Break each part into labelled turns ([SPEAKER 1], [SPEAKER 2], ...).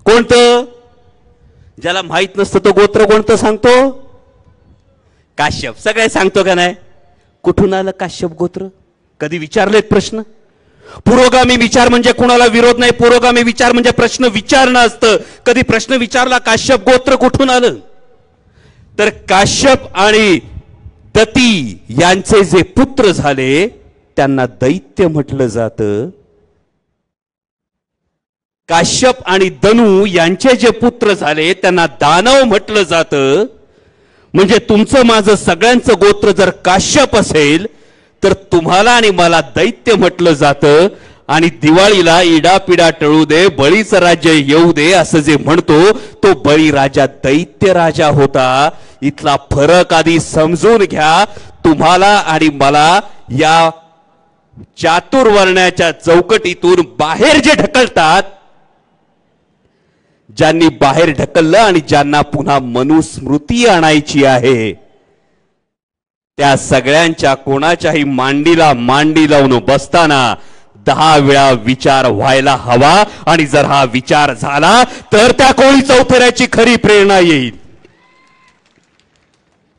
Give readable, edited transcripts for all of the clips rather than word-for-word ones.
[SPEAKER 1] कोणतं? ज्याला माहित नसतं तो गोत्र कोणतं सांगतो? काश्यप. सगळे सांगतो का नाही? कुठून आलं काश्यप गोत्र? कधी विचारलेत प्रश्न? पुरोगामी विचार म्हणजे कुणाला विरोध नाही, पुरोगामी विचार म्हणजे प्रश्न विचारणं असतं. कधी प्रश्न विचारला काश्यप गोत्र कुठून आलं? तर काश्यप आणि दती यांचे जे पुत्र झाले त्यांना दैत्य म्हटलं जातं. काश्यप आणि दनू यांचे जे पुत्र झाले त्यांना दानव म्हटलं जातं. म्हणजे तुमचं माझं सगळ्यांचं गोत्र जर काश्यप असेल तर तुम्हाला आणि मला दैत्य म्हटलं जातं. आणि दिवाळीला इडापिडा टळू दे, बळीचं राज्य येऊ दे असं जे म्हणतो तो बळी राजा दैत्य राजा होता. इथला फरक आधी समजून घ्या. तुम्हाला आणि मला या चातुर्वर्ण्याच्या चौकटीतून बाहेर जे ढकलतात, ज्यांनी बाहेर ढकललं आणि ज्यांना पुन्हा मनुस्मृती आणायची आहे, त्या सगळ्यांच्या कोणाच्याही मांडीला मांडी लावून बसताना 10 वेळा विचार व्हायला हवा. आणि जर हा विचार झाला तर त्या कोळी चौथऱ्याची खरी प्रेरणा येईल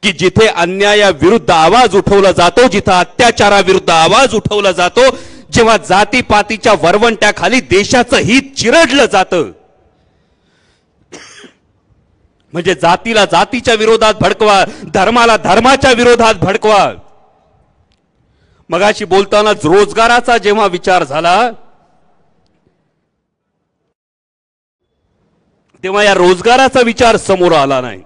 [SPEAKER 1] की जिथे अन्यायाविरुद्ध आवाज उठवला जातो, जिथे अत्याचाराविरुद्ध आवाज उठवला जातो, जेव्हा जातीपातीच्या वरवंट्याखाली देशाचं हित चिरडलं जातं, म्हणजे जातीला जातीच्या विरोधात भडकवा, धर्माला धर्माच्या विरोधात भडकवा. मगाशी बोलताना रोजगाराचा जेव्हा विचार झाला तेव्हा या रोजगाराचा विचार समोर आला नाही.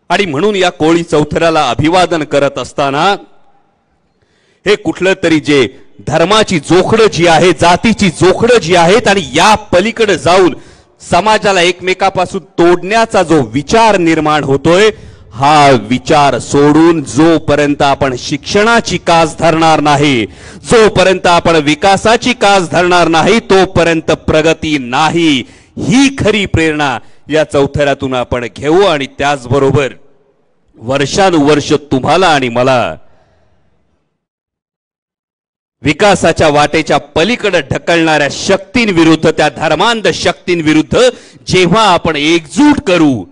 [SPEAKER 1] आणि म्हणून या कोळी चौथऱ्याला अभिवादन करत असताना हे कुठलं तरी जे धर्माची जोखडं जी आहे, जातीची जोखडं जी आहेत आणि या पलीकडे जाऊन समाजाला एकमेकापासून तोडण्याचा जो विचार निर्माण होतोय, हा विचार सोडून जोपर्यंत आपण शिक्षणाची कास धरणार नाही, जोपर्यंत आपण विकासाची कास धरणार नाही, तोपर्यंत प्रगती नाही. ही खरी प्रेरणा या चौथऱ्यातून आपण घेऊ. आणि त्याचबरोबर वर्षानुवर्ष तुम्हाला आणि मला विकासाच्या वाटेच्या पलीकडे ढकलणाऱ्या शक्तींविरुद्ध, त्या धर्मांध शक्तींविरुद्ध जेव्हा आपण एकजूट करू,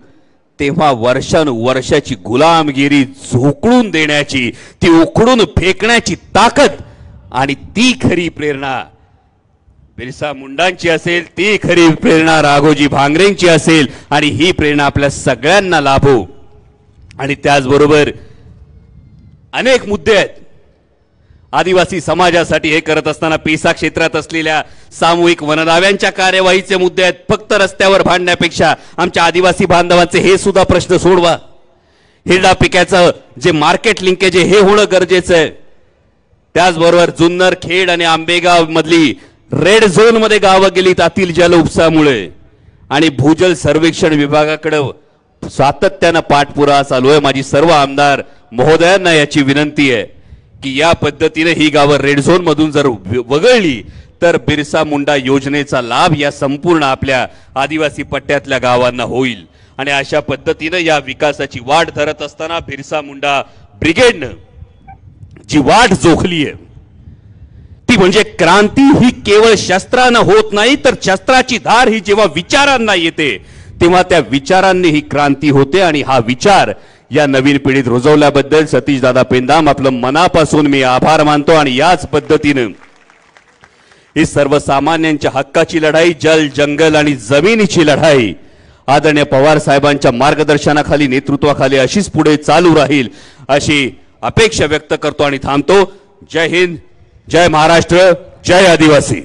[SPEAKER 1] तेव्हा वर्षानुवर्षाची गुलामगिरी झोकळून देण्याची, ती उखडून फेकण्याची ताकद आणि ती खरी प्रेरणा बिरसा मुंडांची असेल, ती खरी प्रेरणा राघोजी भांगरेंची असेल. आणि ही प्रेरणा आपल्या सगळ्यांना लाभो. आणि त्याचबरोबर अनेक मुद्दे आहेत आदिवासी समाजासाठी हे करत असताना. पेसा क्षेत्रात असलेल्या सामूहिक वनदाव्यांच्या कार्यवाहीचे मुद्दे आहेत. फक्त रस्त्यावर भांडण्यापेक्षा आमच्या आदिवासी बांधवांचे हे सुद्धा प्रश्न सोडवा. हिरडा पिकाचं जे मार्केट लिंकेज आहे हे होणं गरजेचं आहे. त्याचबरोबर जुन्नर, खेड आणि आंबेगाव मधली रेड झोन मध्ये गावं गेलीत अतिल जल उपसामुळे. आणि भूजल सर्वेक्षण विभागाकडे सातत्यानं पाठपुरावा चालू आहे. माझी सर्व आमदार महोदयांना याची विनंती आहे की या पद्धतीने ही गावं रेड झोन मधून जर वगळली तर बिरसा मुंडा योजनेचा लाभ या संपूर्ण आपल्या आदिवासी पट्ट्यातल्या गावांना होईल. आणि अशा पद्धतीने या विकासाची वाट धरत असताना बिरसा मुंडा ब्रिगेडनं जी वाट जोखली आहे ती म्हणजे क्रांती ही केवळ शस्त्रानं होत नाही, तर शस्त्राची धार ही जेव्हा विचारांना येते तेव्हा त्या विचारांनी ही क्रांती होते. आणि हा विचार या नवीन पिढीत रुजवल्याबद्दल सतीश दादा पेंदाम आपलं मनापासून मी आभार मानतो. आणि याच पद्धतीनं ही सर्वसामान्यांच्या हक्काची लढाई, जल, जंगल आणि जमिनीची लढाई आदरणीय पवार साहेबांच्या मार्गदर्शनाखाली, नेतृत्वाखाली अशीच पुढे चालू राहील अशी अपेक्षा व्यक्त करतो आणि थांबतो. जय हिंद, जय महाराष्ट्र, जय आदिवासी.